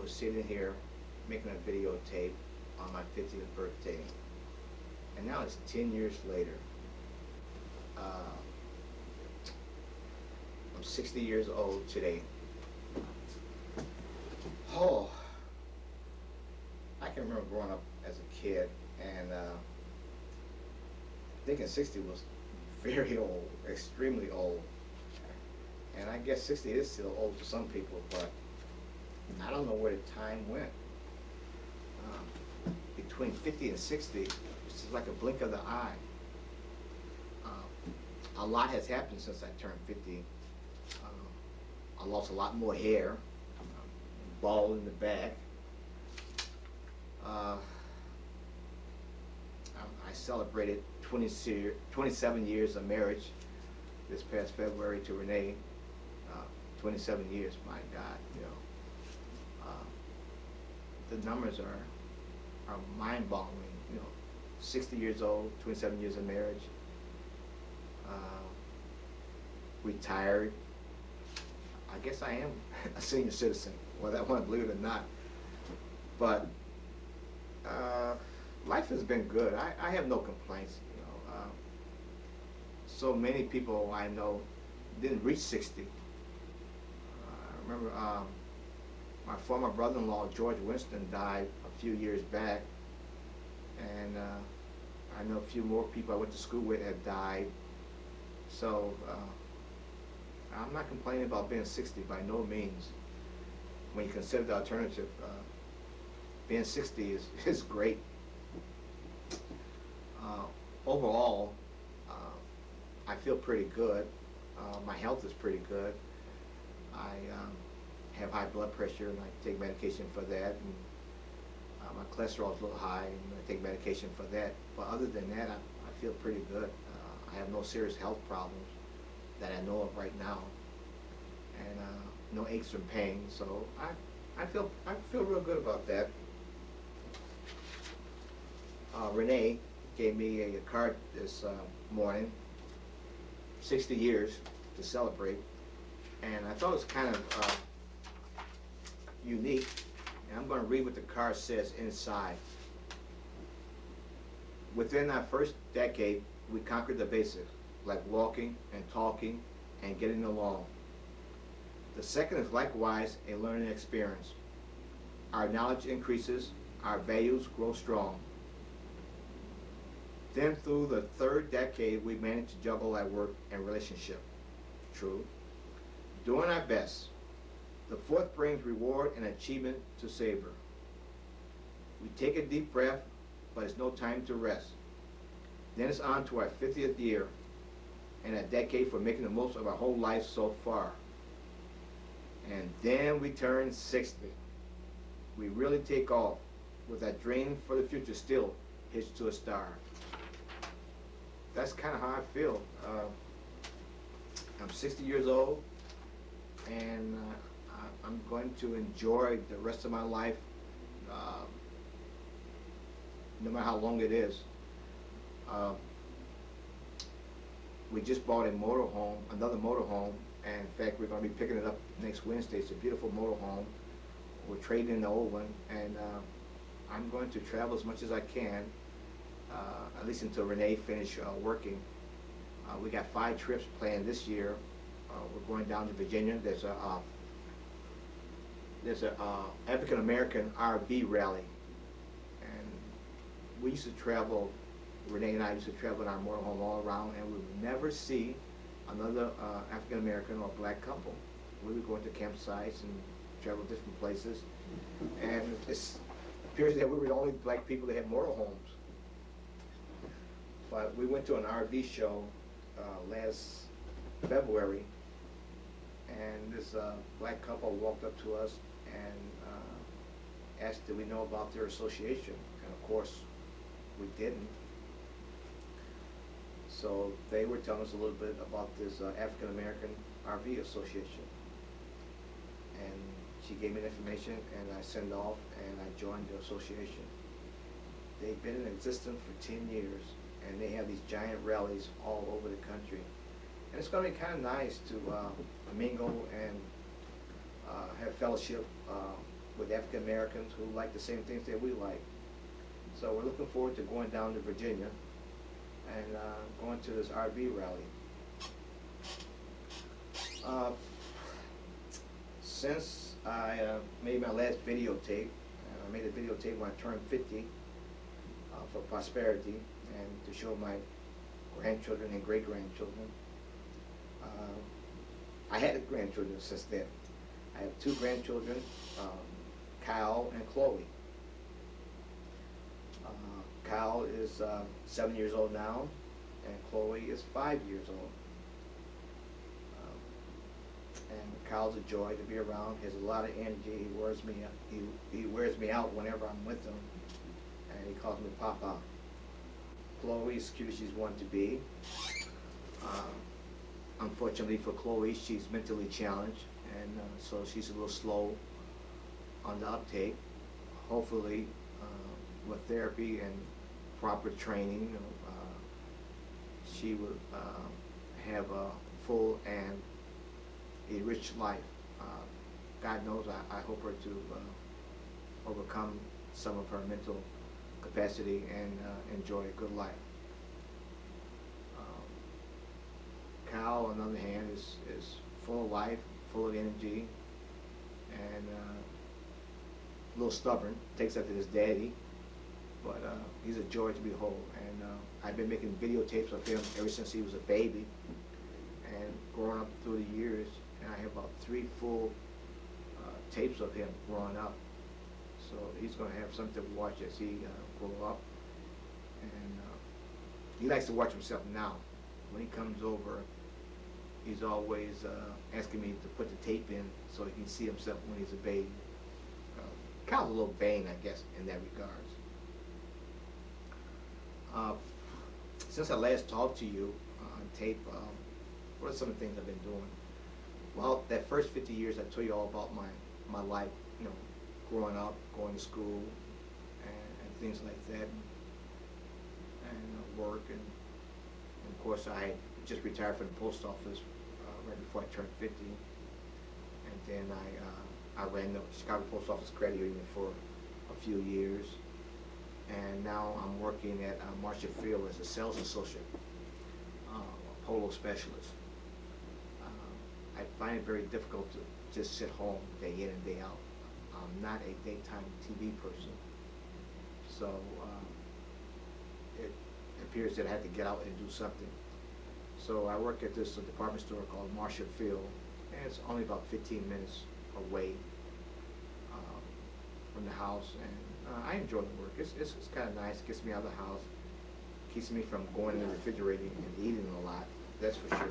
was sitting here making a videotape on my 50th birthday. And now it's 10 years later. Uh, I'm 60 years old today. Oh, I can remember growing up as a kid and thinking 60 was very old, extremely old. And I guess 60 is still old to some people, but I don't know where the time went. Um, Between 50 and 60, it's just like a blink of the eye. Um, a lot has happened since I turned 50. Um, I lost a lot more hair, bald in the back. Uh, I celebrated 27 years of marriage this past February to Renee. 27 years, my God, you know. Uh, the numbers are mind-boggling, you know. 60 years old, 27 years of marriage, retired. I guess I am a senior citizen, whether I want to believe it or not. But life has been good. I have no complaints, you know. So many people I know didn't reach 60. I remember my former brother-in-law, George Winston, died a few years back. And I know a few more people I went to school with have died. So I'm not complaining about being 60 by no means. When you consider the alternative, being 60 is great. Overall, I feel pretty good. My health is pretty good. I have high blood pressure and I take medication for that. And my cholesterol is a little high and I take medication for that. But other than that, I feel pretty good. I have no serious health problems that I know of right now. And no aches or pains. So I feel real good about that. Renee gave me a card this morning, 60 years to celebrate, and I thought it was kind of unique, and I'm going to read what the card says inside. Within our first decade, we conquered the basics, like walking and talking and getting along. The second is likewise a learning experience. Our knowledge increases, our values grow strong. Then through the third decade, we managed to juggle our work and relationship. True. Doing our best. The fourth brings reward and achievement to savor. We take a deep breath, but it's no time to rest. Then it's on to our 50th year and a decade for making the most of our whole life so far. And then we turn 60. We really take off with that dream for the future still hitched to a star. That's kind of how I feel. I'm 60 years old, and I'm going to enjoy the rest of my life, no matter how long it is. We just bought a motorhome, another motorhome, and in fact, we're going to be picking it up next Wednesday. It's a beautiful motorhome. We're trading in the old one, and I'm going to travel as much as I can. At least until Renee finish working. We got 5 trips planned this year. We're going down to Virginia. There's a African American RV rally, and we used to travel. Renee and I used to travel in our motorhome all around, and we would never see another African American or black couple. We would go into campsites and travel different places, and it appears that we were the only black people that had motorhomes. But we went to an RV show last February, and this black couple walked up to us and asked did we know about their association, and of course we didn't. So they were telling us a little bit about this African American RV Association, and she gave me the information and I sent off and I joined the association. They've been in existence for 10 years. And they have these giant rallies all over the country. And it's going to be kind of nice to mingle and have fellowship with with African Americans who like the same things that we like. So we're looking forward to going down to Virginia and going to this RV rally. Since I made my last videotape, I made a videotape when I turned 50 for prosperity and to show my grandchildren and great-grandchildren. I had grandchildren since then. I have two grandchildren, Kyle and Chloe. Kyle is 7 years old now, and Chloe is 5 years old. And Kyle's a joy to be around. He has a lot of energy. He wears me. He wears me out whenever I'm with him, and he calls me Papa. Chloe's cute. She's one to be. Unfortunately for Chloe, she's mentally challenged, and so she's a little slow on the uptake. Hopefully, with therapy and proper training, she will have a full and a rich life. God knows I hope her to overcome some of her mental capacity and enjoy a good life. Kyle, on the other hand, is full of life, full of energy, and a little stubborn. Takes after his daddy, but he's a joy to behold. And I've been making videotapes of him ever since he was a baby, and growing up through the years. And I have about 3 full tapes of him growing up. So he's going to have something to watch as he grow up. And he likes to watch himself now. When he comes over, he's always asking me to put the tape in so he can see himself when he's a baby. Kind of a little vain, I guess, in that regards. Since I last talked to you on tape, what are some of the things I've been doing? Well, that first 50 years, I told you all about my life, growing up, going to school, and things like that, and work, and of course I just retired from the post office right before I turned 50, and then I ran the Chicago Post Office Credit Union for a few years, and now I'm working at Marshall Field as a sales associate, a polo specialist. I find it very difficult to just sit home day in and day out. I'm not a daytime TV person, so it appears that I have to get out and do something. So I work at this department store called Marshall Field, and it's only about 15 minutes away from the house, and I enjoy the work. It's kind of nice. It gets me out of the house, keeps me from going in the refrigerator and eating a lot, that's for sure.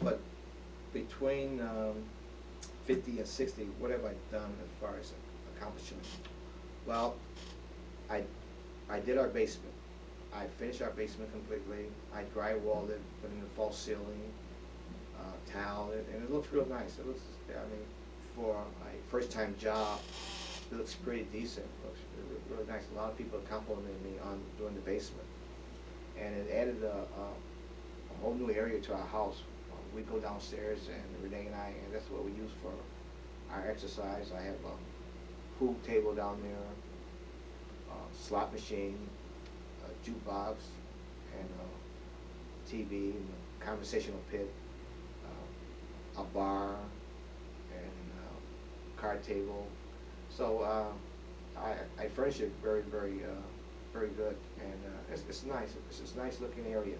But between 50 and 60, what have I done as far as accomplishments? Well, I did our basement. I finished our basement completely. I drywalled it, put in the false ceiling, tile it, and it looks real nice. It looks, for my first-time job, it looks pretty decent. It looks really nice. A lot of people complimented me on doing the basement, and it added a whole new area to our house. We go downstairs, and Renee and that's what we use for our exercise. I have a pool table down there, a slot machine, a jukebox, and a TV, and a conversational pit, a bar, and a card table. So I furnish it very, very, very good, and it's nice. It's a nice looking area.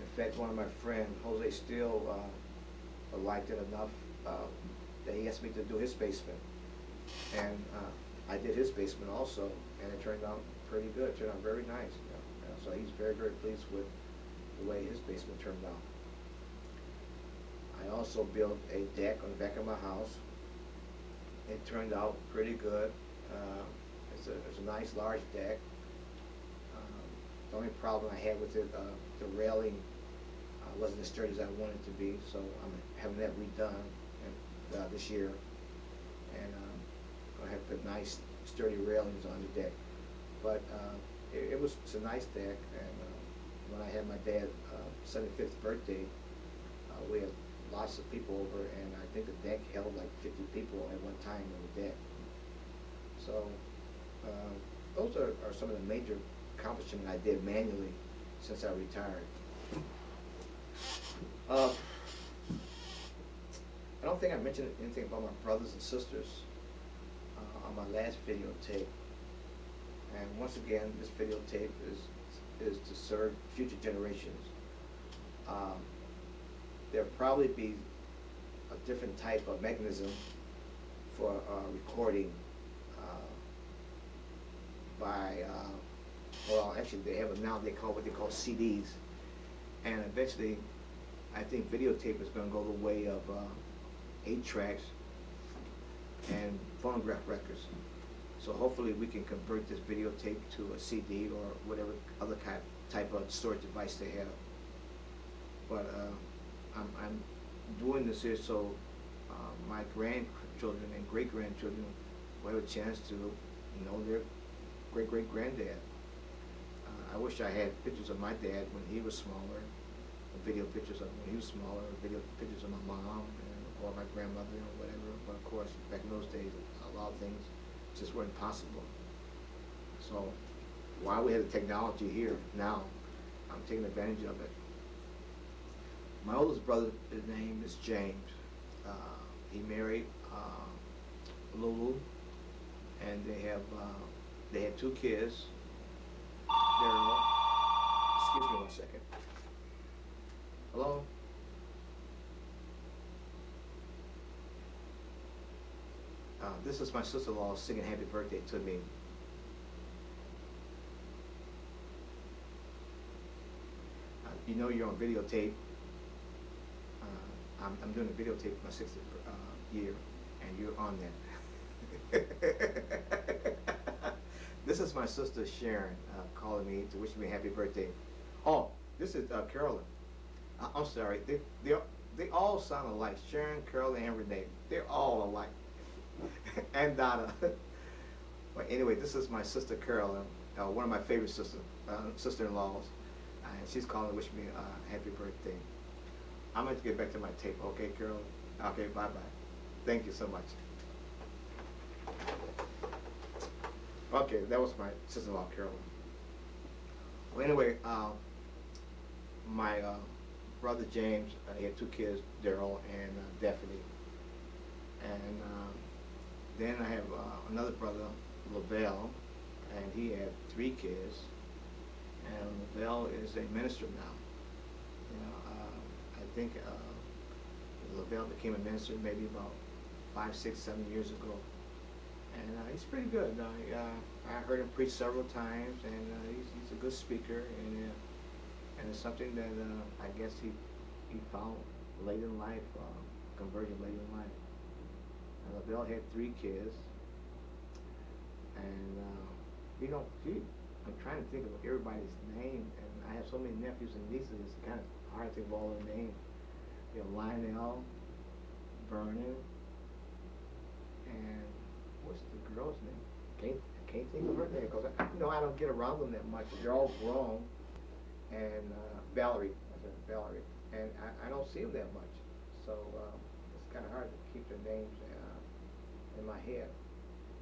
In fact, one of my friends, Jose Steele, liked it enough that he asked me to do his basement. And I did his basement also, and it turned out pretty good. It turned out very nice. So he's very, very pleased with the way his basement turned out. I also built a deck on the back of my house. It turned out pretty good. It's a nice, large deck. The only problem I had with it, the railing wasn't as sturdy as I wanted it to be, so I'm having that redone this year, and I have put nice sturdy railings on the deck. But it's a nice deck, and when I had my dad's 75th birthday, we had lots of people over, and I think the deck held like 50 people at one time on the deck. So those are some of the major accomplishments I did manually since I retired. I don't think I mentioned anything about my brothers and sisters on my last videotape. And once again, this videotape is to serve future generations. There'll probably be a different type of mechanism for recording by, well, actually they have it now, what they call CDs. And eventually, I think videotape is going to go the way of 8-tracks and phonograph records. So hopefully we can convert this videotape to a CD or whatever other type of storage device they have. But I'm doing this here so my grandchildren and great-grandchildren will have a chance to know their great-great-granddad. I wish I had pictures of my dad when he was smaller, video pictures of when he was smaller, video pictures of my mom or my grandmother or whatever. But of course, back in those days, a lot of things just weren't possible. So while we have the technology here now, I'm taking advantage of it. My oldest brother, his name is James. He married Lulu, and they had 2 kids. Excuse me 1 second. Hello? This is my sister-in-law singing happy birthday to me. You know you're on videotape. I'm doing a videotape for my 60th year, and you're on that. This is my sister Sharon calling me to wish me a happy birthday. Oh, this is Carolyn. I'm sorry. They all sound alike. Sharon, Carolyn, and Renee. They're all alike. And Donna. But anyway, this is my sister Carolyn, one of my favorite sister-in-laws, and she's calling to wish me a happy birthday. I'm going to get back to my tape. Okay, Carolyn? Okay, bye-bye. Thank you so much. Okay, that was my sister-in-law, Carolyn. Well, anyway, my brother James, he had 2 kids, Daryl and Daphne. And then I have another brother, Lavelle, and he had 3 kids. And Lavelle is a minister now. You know, I think Lavelle became a minister maybe about 5, 6, 7 years ago. And he's pretty good. I heard him preach several times, and he's a good speaker, and it's something that I guess he found late in life, conversion late in life. And Lavelle had 3 kids, and I'm trying to think of everybody's name, and I have so many nephews and nieces, it's kind of hard to think of all their names. You know, Lionel, Vernon, and what's the girl's name? I can't think of her name because I don't get around them that much. They're all grown, and Valerie, and I don't see them that much, so it's kind of hard to keep their names in my head.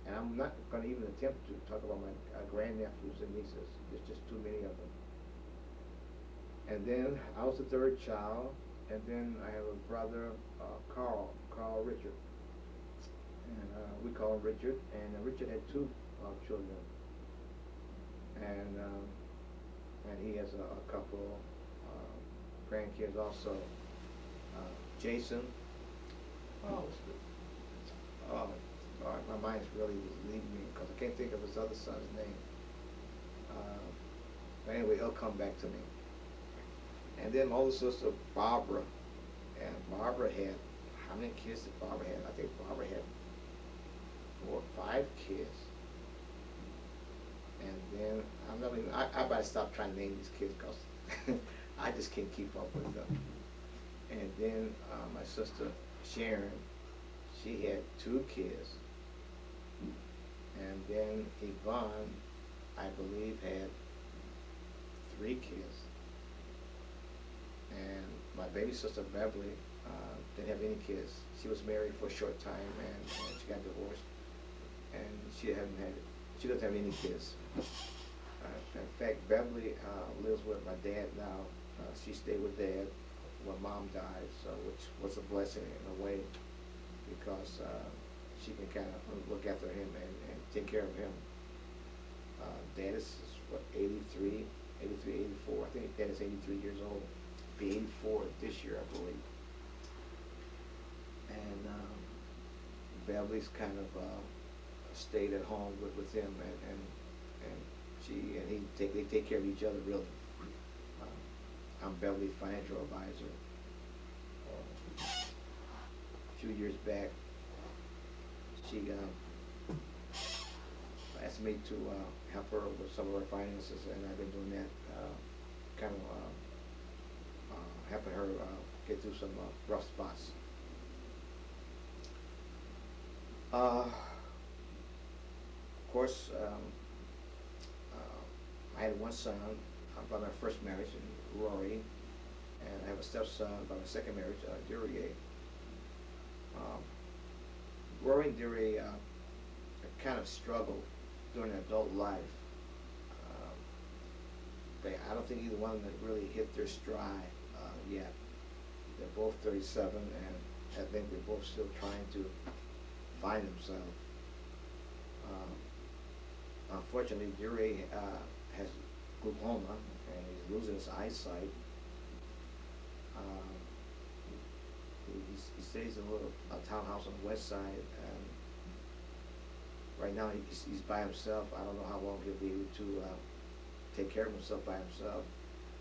And I'm not going to even attempt to talk about my grandnephews and nieces. There's just too many of them. And then I was the 3rd child, and then I have a brother, Carl Richard. And we call him Richard, and Richard had 2 children. And he has a couple grandkids also. Jason. My mind's really leaving me because I can't think of his other son's name. But anyway, he'll come back to me. And then my older sister, Barbara. And Barbara had, how many kids did Barbara have? I think Barbara had 4 or 5 kids. And then, I better stop trying to name these kids because I just can't keep up with them. And then my sister, Sharon, she had 2 kids. And then Yvonne, I believe, had 3 kids. And my baby sister, Beverly, didn't have any kids. She was married for a short time, and she got divorced, and she doesn't have any kids. In fact, Beverly lives with my dad now. She stayed with Dad when Mom died, so which was a blessing in a way, because she can kind of look after him and take care of him. Dad is what, 83, 84. I think Dad is 83 years old. Be 84 this year, I believe. And Beverly's kind of stayed at home with him, and they take care of each other, really. I'm Beverly's financial advisor. A few years back, she asked me to help her with some of her finances, and I've been doing that, kind of helping her get through some rough spots. Of course, I had one son by my first marriage, Rory, and I have a stepson by my second marriage, Duryea. Rory and Duryea kind of struggled during their adult life. I don't think either one of them really hit their stride yet. They're both 37, and I think they're both still trying to find themselves. Unfortunately, Duryea has glaucoma, and he's losing his eyesight. He stays in a little townhouse on the west side, and right now he's by himself. I don't know how long he'll be able to take care of himself by himself.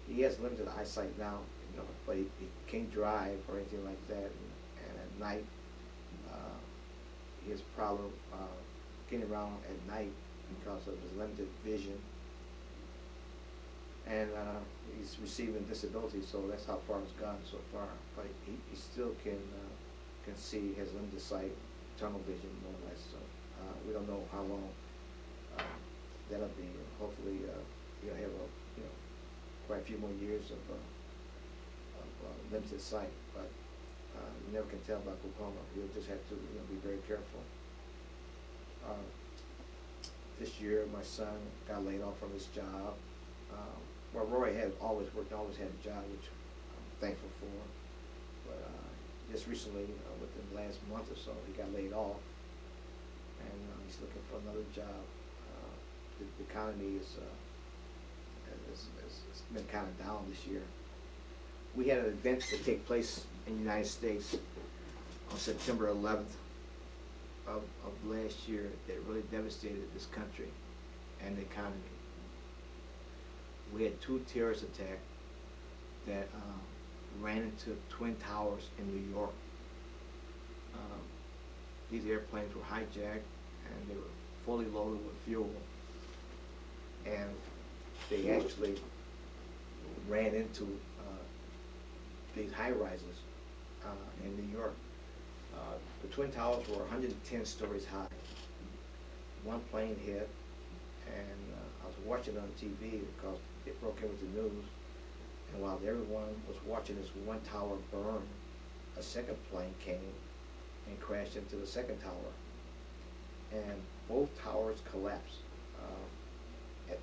He has limited eyesight now, but he can't drive or anything like that. And at night, he has problem getting around at night because of his limited vision. And he's receiving disability, so that's how far it's gone so far. But he still can see, his limited sight, tunnel vision, more or less. So we don't know how long that'll be. Hopefully, he'll have quite a few more years of limited sight. But you never can tell about glaucoma. You'll just have to be very careful. This year, my son got laid off from his job. Well, Roy had always worked, always had a job, which I'm thankful for. But just recently, within the last month or so, he got laid off, and he's looking for another job. The economy has been kind of down this year. We had an event to take place in the United States on September 11th of last year that really devastated this country and the economy. We had 2 terrorist attacks that ran into Twin Towers in New York. These airplanes were hijacked, and they were fully loaded with fuel, and they actually ran into these high-rises in New York. The Twin Towers were 110 stories high. One plane hit, and I was watching it on TV because it broke in with the news, and while everyone was watching this one tower burn, a second plane came and crashed into the second tower, and both towers collapsed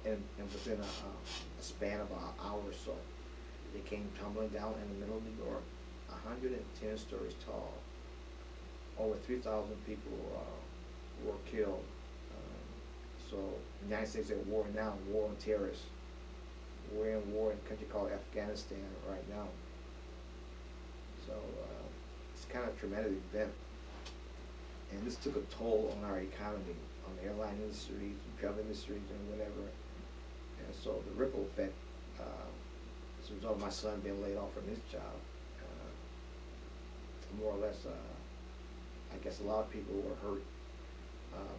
and within a span of an hour or so. They came tumbling down in the middle of New York, 110 stories tall. Over 3,000 people were killed. So the United States is at war now, war on terrorists. We're in war in a country called Afghanistan right now. So it's kind of a traumatic event. And this took a toll on our economy, on the airline industries, travel industries, and whatever. And so the ripple effect, as a result of my son being laid off from his job, more or less, I guess a lot of people were hurt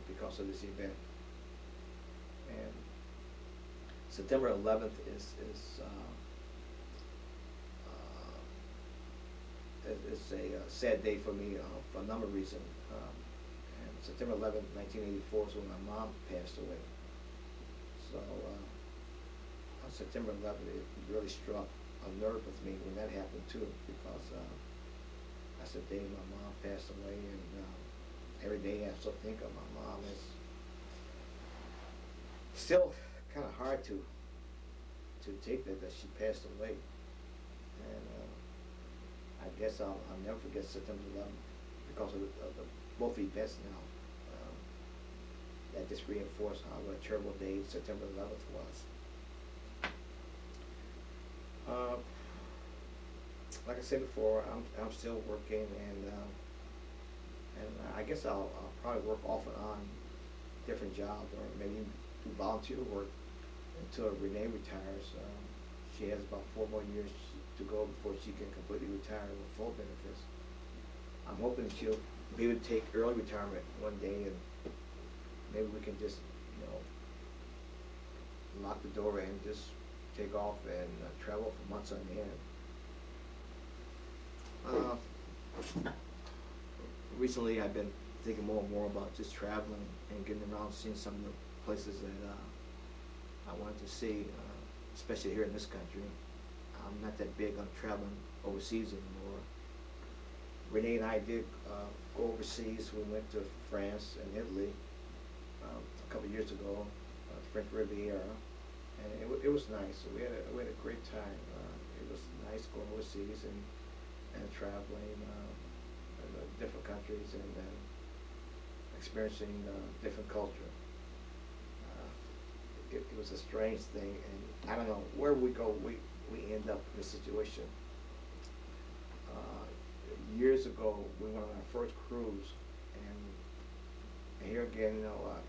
because of this event. And September 11th is a sad day for me for a number of reasons. And September 11th, 1984 is when my mom passed away. So on September 11th, it really struck a nerve with me when that happened too, because That's the day my mom passed away, and every day I still think of my mom. It's still kind of hard to take that she passed away, and I guess I'll never forget September 11th because of the both events now. Um, that just reinforced how what a terrible day September 11th was. Uh, like I said before, I'm still working, and I guess I'll probably work off and on different jobs, or maybe do volunteer work until Renee retires. She has about 4 more years to go before she can completely retire with full benefits. I'm hoping she'll be able to take early retirement one day, and maybe we can just, lock the door and just take off and travel for months on end. Recently, I've been thinking more and more about just traveling and getting around, seeing some of the places that I wanted to see, especially here in this country. I'm not that big on traveling overseas anymore. Renee and I did go overseas. We went to France and Italy a couple of years ago, French Riviera, and it was nice. We had a great time. It was nice going overseas and traveling different countries and experiencing different culture. It was a strange thing, and I don't know where we go. We end up in a situation. Years ago, we went on our first cruise, and here again,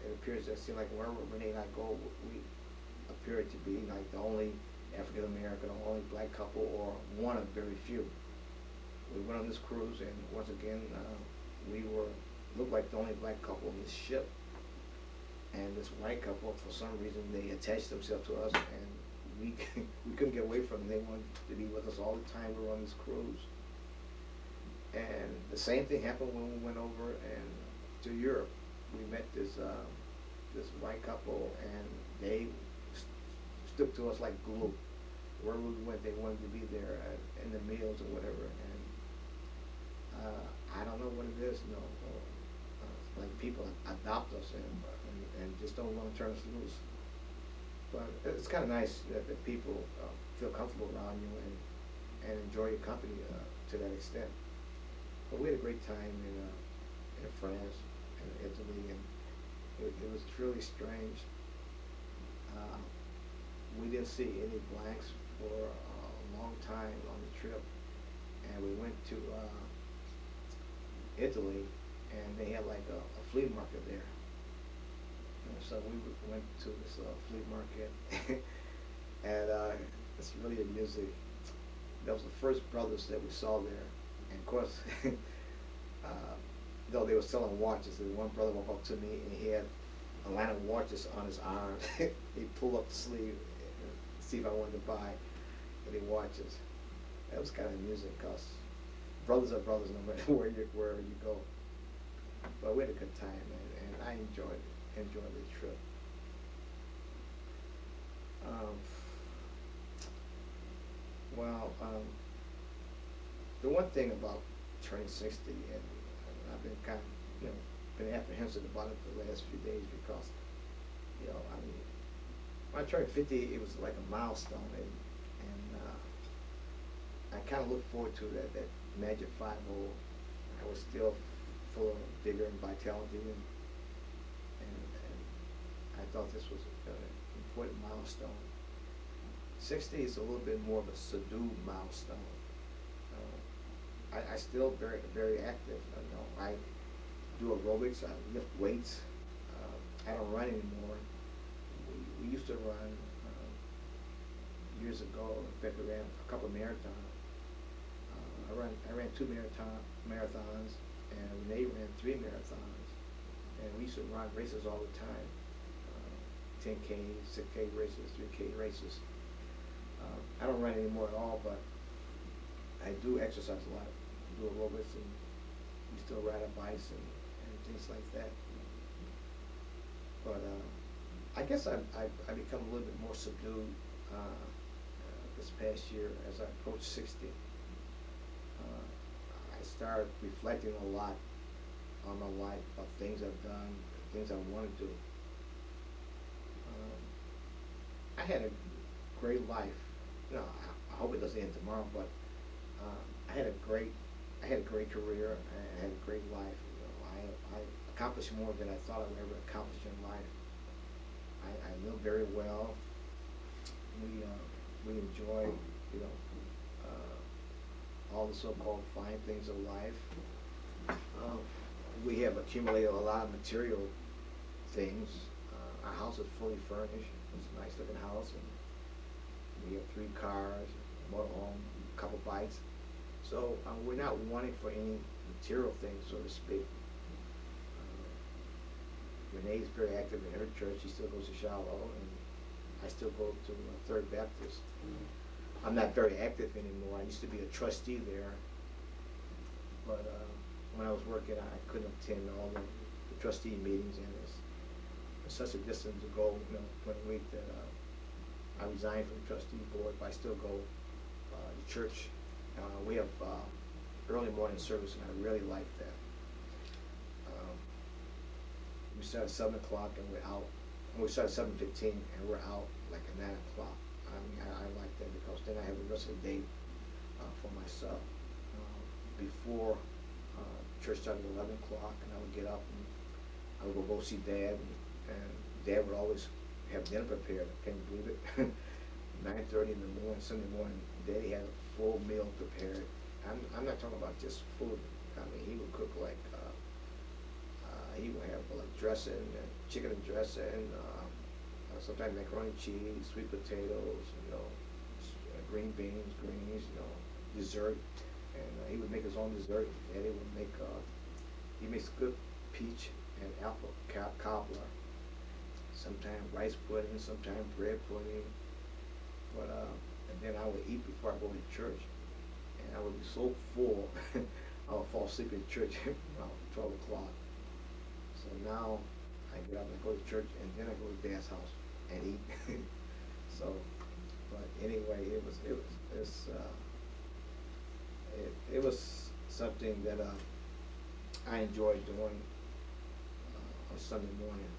it appears that seems like wherever Renee and I go, we appear to be like the only African American or only black couple, or one of very few. We went on this cruise, and once again, we looked like the only black couple on this ship. And this white couple, for some reason, they attached themselves to us, and we couldn't get away from them. They wanted to be with us all the time we were on this cruise. And the same thing happened when we went over to Europe. We met this white couple, and they stuck to us like glue. Wherever we went, they wanted to be there in the meals or whatever. And I don't know what it is. Like people adopt us and just don't want to turn us loose. But it's kind of nice that people feel comfortable around you and enjoy your company to that extent. But we had a great time in France and Italy, and it was truly strange. We didn't see any blacks for a long time on the trip, and we went to Italy, and they had like a flea market there. And so we went to this flea market, and it's really amusing. That was the first brothers that we saw there. And of course, though they were selling watches, and one brother walked up to me and he had a line of watches on his arm. He pulled up the sleeve and see if I wanted to buy any watches. That was kind of amusing because brothers are brothers no matter wherever you go. But we had a good time, and I enjoyed the trip. The one thing about turning 60, and I've been kind of, been apprehensive about it the last few days because, when I turned 50, it was like a milestone, and I kind of looked forward to that magic 50. I was still full of vigor and vitality, and I thought this was an important milestone. 60 is a little bit more of a subdued milestone. I still very, very active. I do aerobics. I lift weights. I don't run anymore. We used to run years ago. In fact, we ran a couple of marathons. I ran 2 marathons, and Renee ran 3 marathons. And we used to run races all the time. 10K, 6K races, 3K races. I don't run anymore at all, but I do exercise a lot. I do aerobics, and we still ride our bikes and things like that. But I guess I become a little bit more subdued this past year as I approach 60. I started reflecting a lot on my life, about things I've done, things I want to do. I had a great life. You know, I hope it doesn't end tomorrow, but I had a great career. I had a great life. You know, I accomplished more than I thought I would ever accomplish in life. I live very well. We enjoy, you know, all the so-called fine things of life. We have accumulated a lot of material things. Our house is fully furnished. It's a nice looking house, and we have 3 cars, a motorhome, a couple bikes. So we're not wanting for any material things, so to speak. Renee's very active in her church. She still goes to Shiloh, and I still go to Third Baptist. I'm not very active anymore. I used to be a trustee there, but when I was working, I couldn't attend all the trustee meetings, and it's such a distance to go, you know, 1 week that I resigned from the trustee board, but I still go to church. We have early morning service, and I really like that. We start at 7 o'clock, and we're out. We start at 7:15, and we're out like at 9 o'clock. I mean, I like that because then I have the rest of the day for myself. Before church started at 11 o'clock, and I would get up and I would go see Dad, and Dad would always have dinner prepared. Can you believe it? 9:30 in the morning, Sunday morning, Daddy had a full meal prepared. I'm not talking about just food. I mean, he would cook like he would have like dressing, and chicken and dressing, sometimes macaroni and cheese, sweet potatoes, you know, green beans, greens, you know, dessert, and he would make his own dessert. And he would make he makes good peach and apple cobbler. Sometimes rice pudding, sometimes bread pudding. But and then I would eat before I go to church, and I would be so full, I would fall asleep in church around 12 o'clock. So now I get up and go to church, and then I go to Dad's house and eat. So, but anyway, it was something that I enjoyed doing on Sunday morning,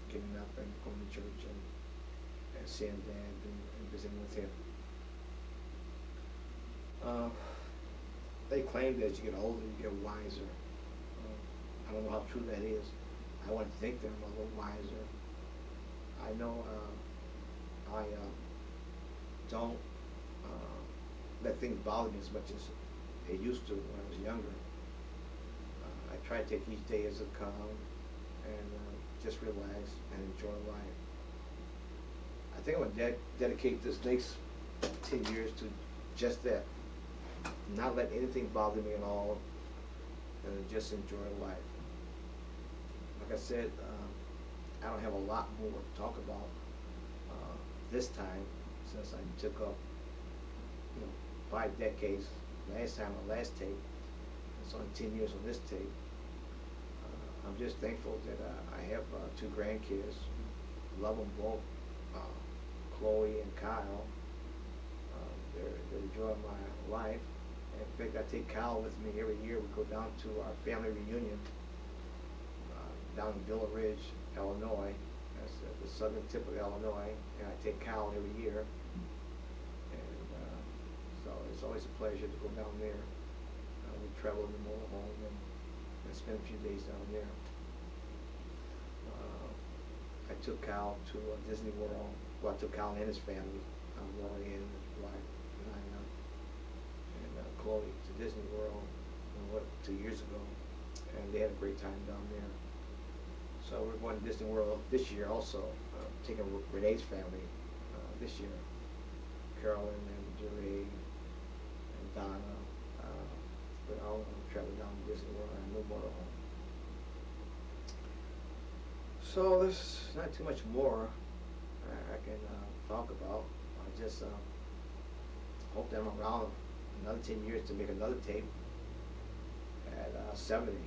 getting up and going to church and seeing Dad and visiting with him. They claim that as you get older, you get wiser. I don't know how true that is. I want to think that I'm a little wiser. I know I don't let things bother me as much as they used to when I was younger. I try to take each day as it comes and just relax and enjoy life. I think I'm going to dedicate this next 10 years to just that. Not let anything bother me at all, and just enjoy life. Like I said, I don't have a lot more to talk about this time, since I took up, you know, 5 decades last time on last tape. It's only 10 years on this tape. I'm just thankful that I have 2 grandkids. Love them both, Chloe and Kyle. They're enjoying my life. In fact, I take Kyle with me every year. We go down to our family reunion down in Villa Ridge, Illinois. That's at the southern tip of Illinois, and I take Kyle every year. And so it's always a pleasure to go down there. We travel in the motorhome and spend a few days down there. I took Kyle to Disney World. Well, I took Kyle and his family, Rory and his wife, and Chloe to Disney World 2 years ago, and they had a great time down there. So we're going to Disney World this year also, taking Renee's family this year. Carolyn and Jerry and Donna, we're all going to travel down to Disney World on a new motorhome. So there's not too much more I can talk about. I just hope that I'm around another 10 years to make another tape at 70. And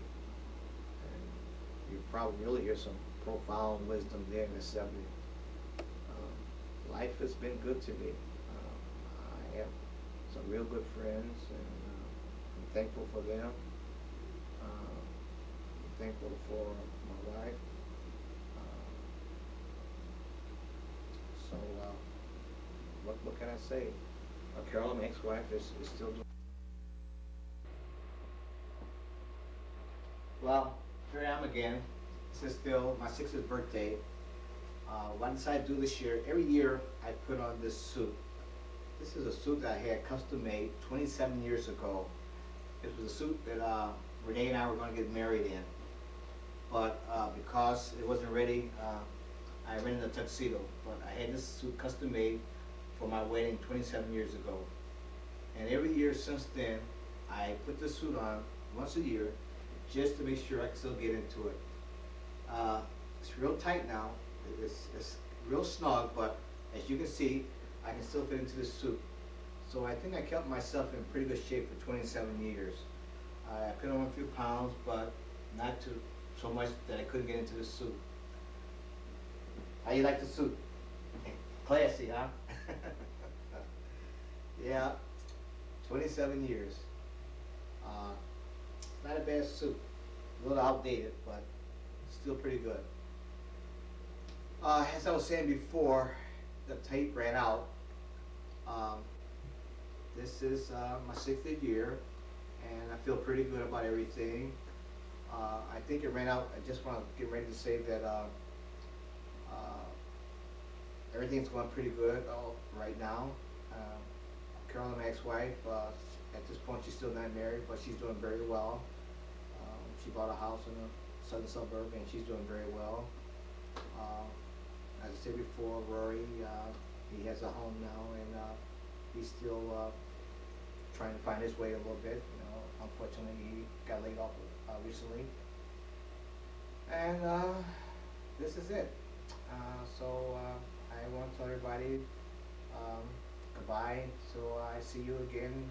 you probably really hear some profound wisdom there at 70. Life has been good to me. I have some real good friends, and I'm thankful for them. thankful for my wife. Uh, so, what can I say? Carol, my ex-wife, is still doing. Well, here I am again. This is still my 60th birthday. What I decided to do this year, every year I put on this suit. This is a suit that I had custom made 27 years ago. This was a suit that Renee and I were going to get married in. But because it wasn't ready, I rented a tuxedo. But I had this suit custom made for my wedding 27 years ago. And every year since then, I put this suit on once a year just to make sure I can still get into it. It's real tight now. It's real snug, but as you can see, I can still fit into this suit. So I think I kept myself in pretty good shape for 27 years. I put on a few pounds, but not too so much that I couldn't get into the suit. How you like the suit? Classy, huh? Yeah, 27 years. Not a bad suit. A little outdated, but still pretty good. As I was saying before, the tape ran out. This is my 60th year, and I feel pretty good about everything. I think it ran out. I just want to get ready to say that everything's going pretty good right now. Carolyn, my ex-wife, at this point she's still not married, but she's doing very well. She bought a house in a southern suburb, and she's doing very well. As I said before, Rory, he has a home now, and he's still trying to find his way a little bit. You know, unfortunately, he got laid off recently. And this is it. So I want to tell everybody goodbye. So I see you again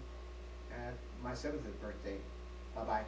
at my 70th birthday. Bye-bye.